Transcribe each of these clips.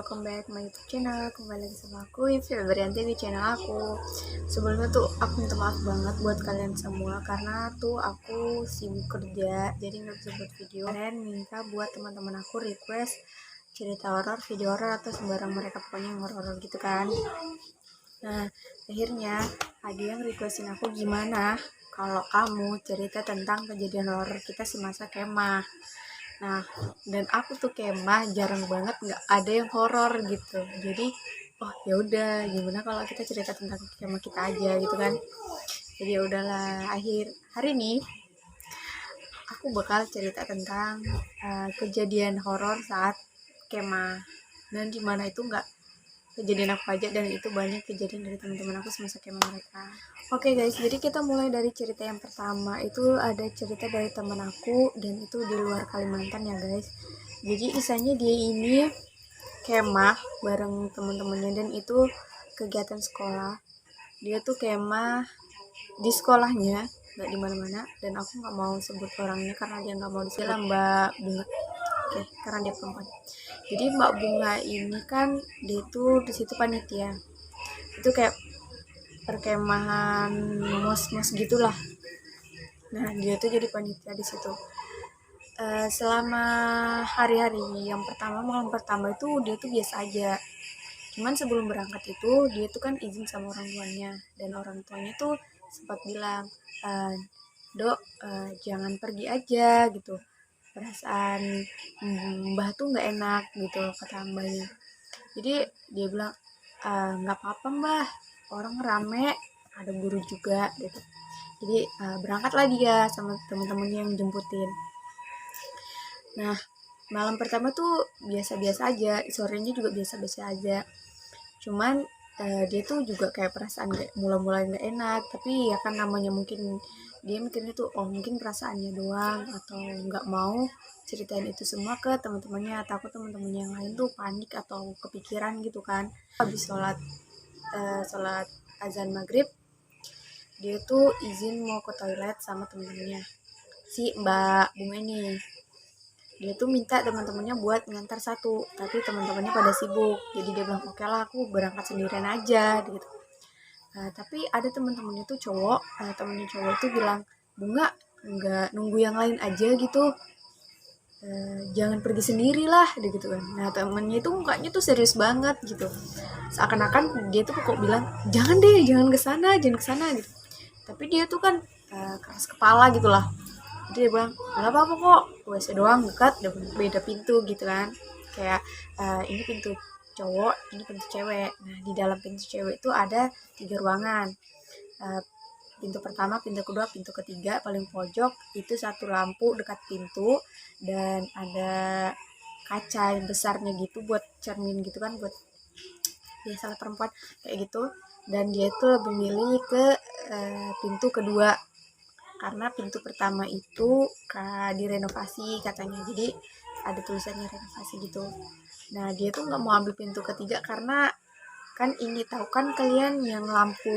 welcome back my YouTube channel. Kembali lagi sama aku, Febrianti, di channel aku. Sebelumnya tuh aku minta maaf banget buat kalian semua karena tuh aku sibuk kerja, jadi nggak bisa buat video. Kalian minta buat teman-teman aku request cerita horor, video horor atau sembarang mereka, pokoknya yang horor gitu kan. Nah, akhirnya ada yang requestin aku, gimana kalau kamu cerita tentang kejadian horor kita semasa kemah. Nah, dan aku tuh kemah jarang banget nggak ada yang horor gitu. Jadi, oh ya udah, gimana kalau kita cerita tentang kemah kita aja gitu kan. Jadi ya udahlah, akhir hari ini aku bakal cerita tentang kejadian horor saat kemah. Dan dimana itu nggak kejadian aku aja, dan itu banyak kejadian dari teman-teman aku semasa kemah mereka. Oke guys, jadi kita mulai dari cerita yang pertama. Itu ada cerita dari teman aku, dan itu di luar Kalimantan ya guys. Jadi kisahnya dia ini kemah bareng teman-temannya, dan itu kegiatan sekolah. Dia tuh kemah di sekolahnya, nggak di mana-mana, dan aku nggak mau sebut orangnya karena dia nggak mau disebut. Mbak Bunga, oke, karena dia perempuan. Jadi Mbak Bunga ini kan dia tuh di situ panitia. Itu kayak perkemahan mos-mos gitulah. Nah, dia tuh jadi panitia di situ. Selama hari-hari yang pertama, malam pertama itu dia tuh biasa aja. Cuman sebelum berangkat itu dia tuh kan izin sama orang tuanya, dan orang tuanya tuh sempat bilang, Dok, jangan pergi aja gitu. Perasaan Mbah tuh nggak enak gitu, kata mbahnya. Jadi dia bilang, nggak apa-apa Mbah, orang rame, ada guru juga gitu. Jadi berangkatlah dia sama teman-temannya yang jemputin. Nah, malam pertama tuh biasa-biasa aja, sorenya juga biasa-biasa aja. Cuman dia tuh juga kayak perasaan kayak mula-mula nggak enak, tapi ya kan namanya mungkin dia mikirnya tuh, oh mungkin perasaannya doang, atau nggak mau ceritain itu semua ke teman-temannya, takut teman-temannya yang lain tuh panik atau kepikiran gitu kan. Habis sholat azan maghrib, dia tuh izin mau ke toilet sama temen-temennya, si Mbak Bunga ini. Dia tuh minta teman-temannya buat ngantar satu, tapi teman-temannya pada sibuk, jadi dia bilang oke lah, aku berangkat sendirian aja gitu. Tapi ada teman-temannya tuh cowok, temennya cowok tuh bilang, Bunga nggak nunggu yang lain aja gitu, jangan pergi sendiri lah gitu kan. Nah, temennya itu mukanya tuh serius banget gitu, seakan-akan dia tuh kok bilang jangan deh, jangan kesana, jangan kesana gitu. Tapi dia tuh kan keras kepala gitu lah. Jadi dia bilang nggak apa-apa kok, WC doang dekat, beda pintu gitu kan. Kayak ini pintu cowok, ini pintu cewek. Nah, di dalam pintu cewek itu ada 3 ruangan. Pintu pertama, pintu kedua, pintu ketiga, paling pojok itu satu lampu dekat pintu, dan ada kaca yang besarnya gitu buat cermin gitu kan, buat biasalah perempuan kayak gitu. Dan dia tuh lebih milih ke pintu kedua karena pintu pertama itu direnovasi katanya, jadi ada tulisannya renovasi gitu. Nah, dia tuh nggak mau ambil pintu ketiga karena kan ini, tahu kan kalian yang lampu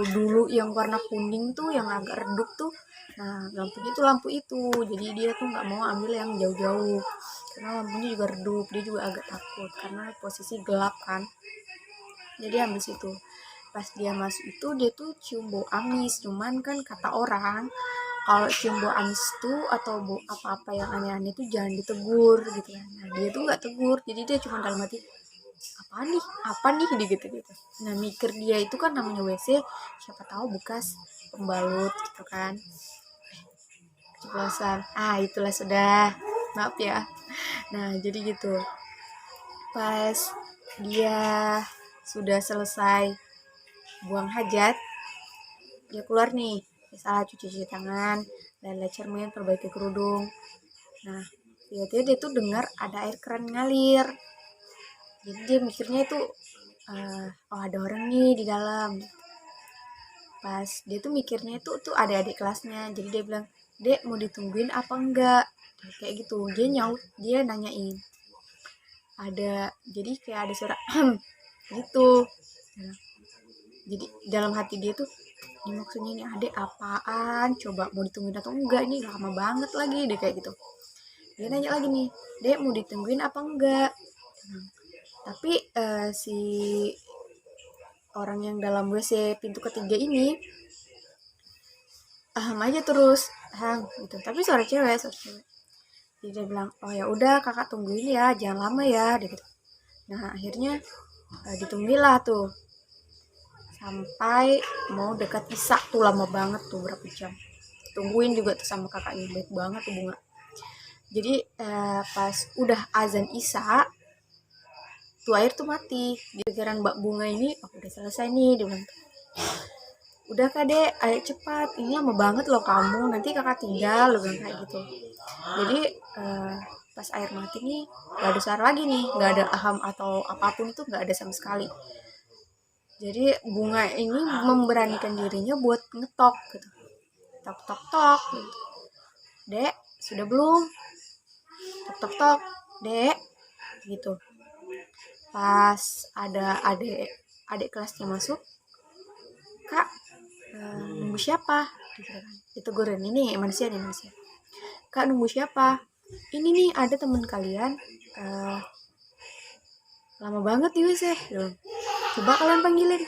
dulu yang warna kuning tuh, yang agak redup tuh. Nah, lampunya tuh lampu itu, jadi dia tuh nggak mau ambil yang jauh-jauh karena lampunya juga redup. Dia juga agak takut karena posisi gelap kan, jadi ambil situ. Pas dia masuk itu dia tuh cium bau amis. Cuman kan kata orang kalau cium bau amis tuh atau bau apa-apa yang aneh-aneh tuh jangan ditegur gitu kan. Nah, dia tuh nggak tegur, jadi dia cuma dalam hati, apa nih gitu gitu. Nah, mikir dia itu kan namanya WC, siapa tahu bekas pembalut gitu kan, keceplosan, itulah sudah, maaf ya. Nah, jadi gitu, pas dia sudah selesai buang hajat, dia keluar nih, misalnya cuci tangan, lele cermin, perbaiki kerudung. Nah, tiba-tiba dia tuh dengar ada air keran ngalir. Jadi dia mikirnya itu, oh ada orang nih di dalam. Pas dia tuh mikirnya itu tuh ada adik kelasnya, jadi dia bilang, Dek mau ditungguin apa enggak, kayak gitu. Dia nanyain, ada, jadi kayak ada suara gitu. Nah, jadi dalam hati dia tuh, ini maksudnya ini adek apaan, coba mau ditungguin atau enggak, ini lama banget lagi deh kayak gitu. Dia nanya lagi nih, Dek mau ditungguin apa enggak. Tapi si orang yang dalam WC pintu ketiga ini aja terus gitu. Tapi suara cewek. Jadi dia bilang, oh ya udah kakak tungguin ya, jangan lama ya, gitu. Nah akhirnya ditungguilah tuh sampai mau dekat isak tuh, lama banget tuh, berapa jam. Tungguin juga tuh sama kakaknya, baik banget tuh Bunga. Jadi pas udah azan isak tuh air tuh mati. Di pikiran Mbak Bunga ini, oh udah selesai nih, dia bilang. Udah kak dek, ayo cepat, ini lama banget loh kamu, nanti kakak tinggal, lo bilang kayak gitu. Jadi pas air mati nih gak ada suara lagi nih, gak ada aham atau apapun itu gak ada sama sekali. Jadi Bunga ini memberanikan dirinya buat ngetok gitu, tok tok tok gitu. Dek sudah belum, tok tok tok dek gitu. Pas ada adik kelasnya masuk, kak nunggu siapa? Ditegurin, ini manusia. Kak nunggu siapa? Ini nih ada teman kalian lama banget di WC. Coba kalian panggilin.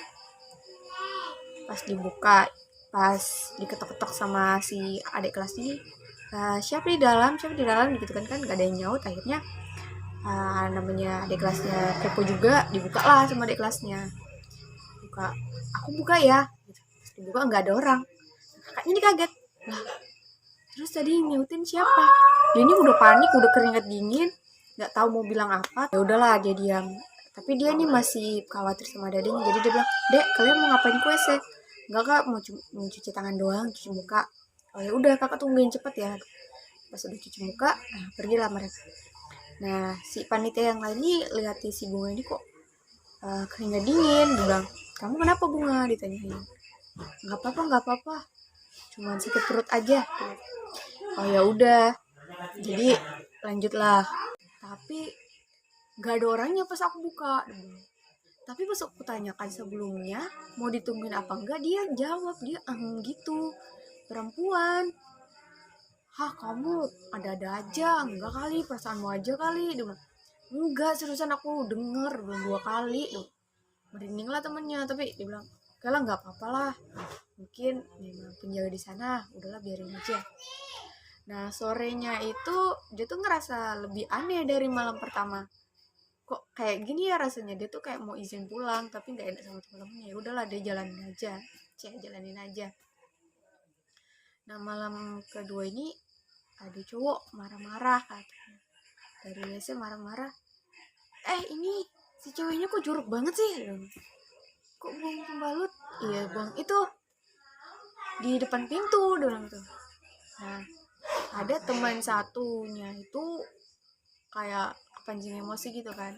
Pas dibuka, pas diketok-ketok sama si adik kelas ini, siapa di dalam gitu kan gak ada yang nyaut. Akhirnya namanya adik kelasnya kepo juga, dibuka lah sama adik kelasnya. Aku buka ya. Dibuka nggak ada orang. Kakaknya ini kaget lah, terus tadi nyautin siapa? Dia ini udah panik, udah keringat dingin, nggak tahu mau bilang apa. Ya udahlah dia diam, tapi dia nih masih khawatir sama adiknya. Jadi dia bilang, dek kalian mau ngapain ke WC? Enggak kak, mau cuci tangan doang, cuci muka. Oh ya udah kakak tungguin cepet ya. Pas udah cuci muka, pergilah mereka. Nah si panitia yang lain nih lihat si Bunga ini kok keringat dingin. Dia bilang, kamu kenapa Bunga? Ditanyain. Nggak apa-apa, cuman sakit perut aja. Oh ya udah, jadi lanjutlah. Tapi nggak ada orangnya pas aku buka. Tapi pas aku tanyakan sebelumnya mau ditungguin apa enggak, dia jawab, dia gitu, perempuan. Hah kamu ada-ada aja, enggak kali, perasaanmu aja kali. Dia bilang, enggak seriusan aku denger belum 2 kali. Merinding lah temennya, tapi dia bilang, kalau nggak apa-apa lah, mungkin memang penjaga di sana, udahlah biarin aja. Nah sorenya itu dia tuh ngerasa lebih aneh dari malam pertama. Kok kayak gini ya rasanya, dia tuh kayak mau izin pulang tapi nggak enak sama temen-temennya. Ya udahlah dia jalanin aja. Nah malam kedua ini ada cowok marah-marah katanya, dari WC marah-marah. Ini si ceweknya kok jorok banget sih, kok buang pembalut? Iya bang, itu di depan pintu doang tuh. Nah ada teman satunya itu kayak kepancing emosi gitu kan,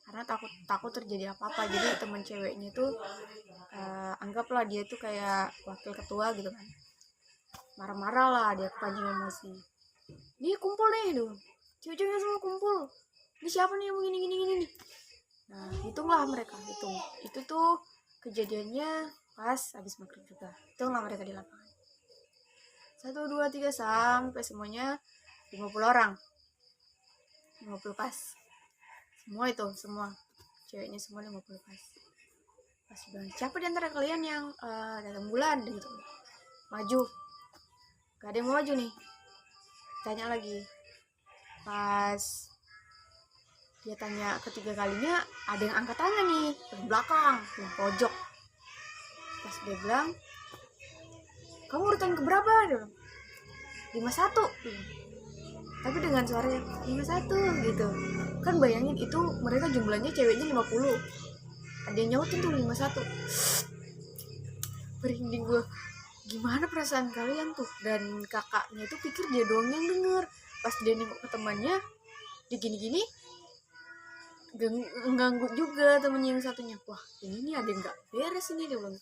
karena takut terjadi apa-apa. Jadi teman ceweknya tuh anggaplah dia tuh kayak wakil ketua gitu kan, marah-marah lah, dia kepancing emosi. Ini kumpul nih dong, cewek-ceweknya semua kumpul, ini siapa nih yang begini nih. Nah hitunglah mereka, itu tuh kejadiannya pas habis maghrib juga. Hitunglah mereka di lapangan, 1, 2, 3 sampai semuanya 50 orang, 50 pas semua ceweknya semua 50 pas. Pas bilang, siapa di antara kalian yang datang bulan gitu, maju. Gak ada yang mau maju nih, tanya lagi. Pas dia tanya ketiga kalinya, ada yang angkat tangan nih dari belakang, di pojok. Pas dia bilang, kamu urutan keberapa? Dia bilang, 51. Tapi dengan suaranya 51 gitu. Kan bayangin itu mereka jumlahnya ceweknya 50. Ada yang nyautin tuh 51. Merinding gue. Gimana perasaan kalian tuh? Dan kakaknya tuh pikir dia doang yang denger. Pas dia nengok ke temannya, dia gini-gini, ganggu juga temennya yang satunya. Wah ini nih ada yang gak beres ini, dia bilang.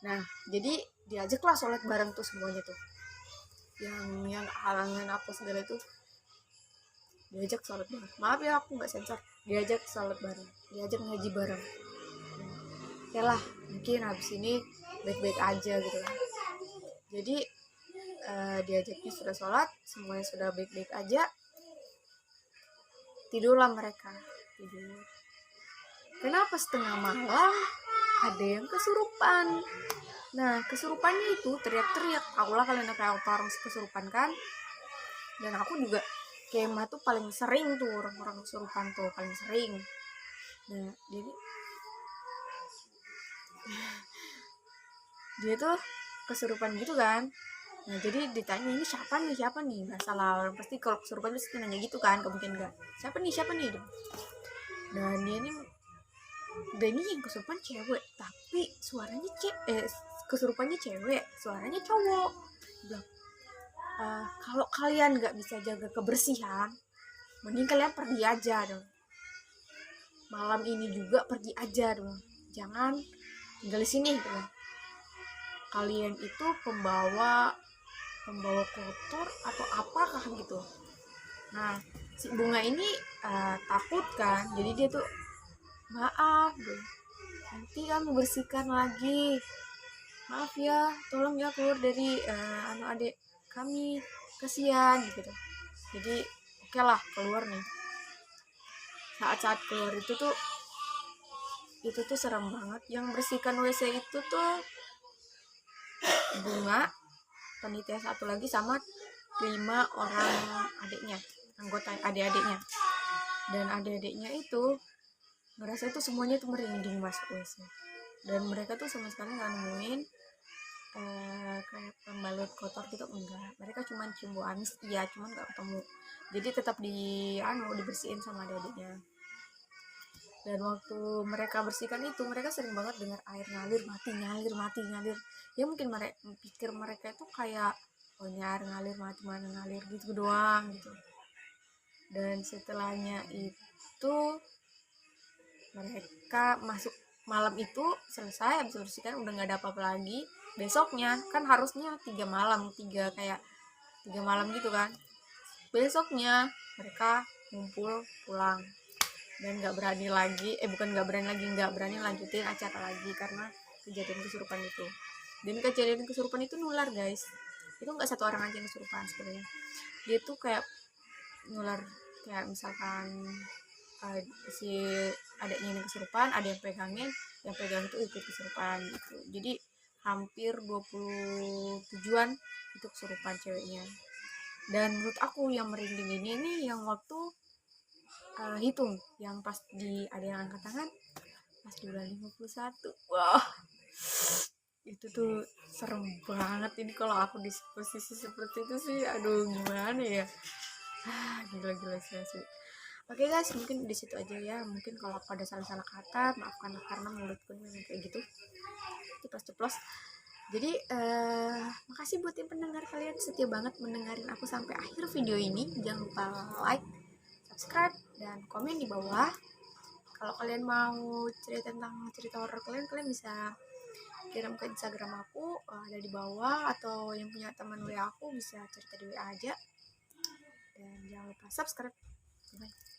Nah jadi diajaklah sholat bareng tuh semuanya tuh, yang halangan apa segala itu diajak sholat bareng. Maaf ya aku nggak sensor, diajak sholat bareng, diajak ngaji bareng. Ya lah mungkin habis ini baik-baik aja gitu kan. Jadi diajaknya sudah sholat, semuanya sudah baik-baik aja, tidurlah mereka. kenapa setengah malam ada yang kesurupan. Nah kesurupannya itu teriak-teriak, tahulah kalian kayak orang kesurupan kan. Dan aku juga kemah tuh paling sering tuh orang-orang kesurupan tuh paling sering. Nah jadi dia tuh kesurupan gitu kan. Nah jadi ditanya ini siapa nih masalah orang pasti kalau kesurupan pasti nanya gitu kan, gak mungkin enggak siapa nih. Dan dia ini yang kesurupan cewek tapi suaranya kesurupannya cewek suaranya cowok. Bilang, kalau kalian nggak bisa jaga kebersihan mending kalian pergi aja dong, malam ini juga pergi aja dong, jangan tinggal di sini dong. Kalian itu pembawa kotor atau apakah gitu. Nah si bunga ini takut kan, jadi dia tuh maaf deh, nanti kamu bersihkan lagi, maaf ya tolong ya keluar dari adik kami, kasihan gitu. Jadi oke lah keluar nih. Saat keluar itu tuh serem banget. Yang bersihkan WC itu tuh bunga, panitia satu lagi sama 5 orang adiknya, anggota adik-adiknya. Dan adik-adiknya itu ngerasa itu semuanya tuh merinding masuk WC. Dan mereka tuh sama sekali nggak nemuin kayak pembalut kotor gitu, enggak. Mereka cuma cium bau amis, iya cuman nggak ketemu. Jadi tetap dibersihin sama adik-adiknya. Dan waktu mereka bersihkan itu mereka sering banget dengar air ngalir mati. Ya mungkin mereka pikir mereka itu kayak ini air ngalir mati mana ngalir gitu doang gitu. Dan setelahnya itu mereka masuk malam itu selesai habis bersihkan udah nggak ada apa-apa lagi. Besoknya kan harusnya 3 malam gitu kan. Besoknya mereka ngumpul pulang dan nggak berani lanjutin acara lagi karena kejadian kesurupan itu. Dan kejadian kesurupan itu nular guys, itu nggak satu orang aja yang kesurupan sebenarnya. Dia tuh kayak nular, kayak misalkan si adiknya ini kesurupan, ada yang pegang itu ikut kesurupan gitu. Jadi hampir 27-an itu kesurupan ceweknya. Dan menurut aku yang merinding ini yang waktu hitung yang pas ada yang angkat tangan pas di bulan 51. Wah itu tuh serem banget. Ini kalau aku di posisi seperti itu sih aduh gimana ya, gila sih. Oke guys, mungkin di situ aja ya. Mungkin kalau aku ada salah kata maafkan karena mulutku memang kayak gitu ceplos. Jadi makasih buat yang pendengar, kalian setia banget mendengarin aku sampai akhir video ini. Jangan lupa like, subscribe, dan komen di bawah. Kalau kalian mau cerita horor kalian bisa kirim ke Instagram aku, ada di bawah, atau yang punya teman WA aku bisa cerita di WA aja. Dan jangan lupa subscribe. Bye.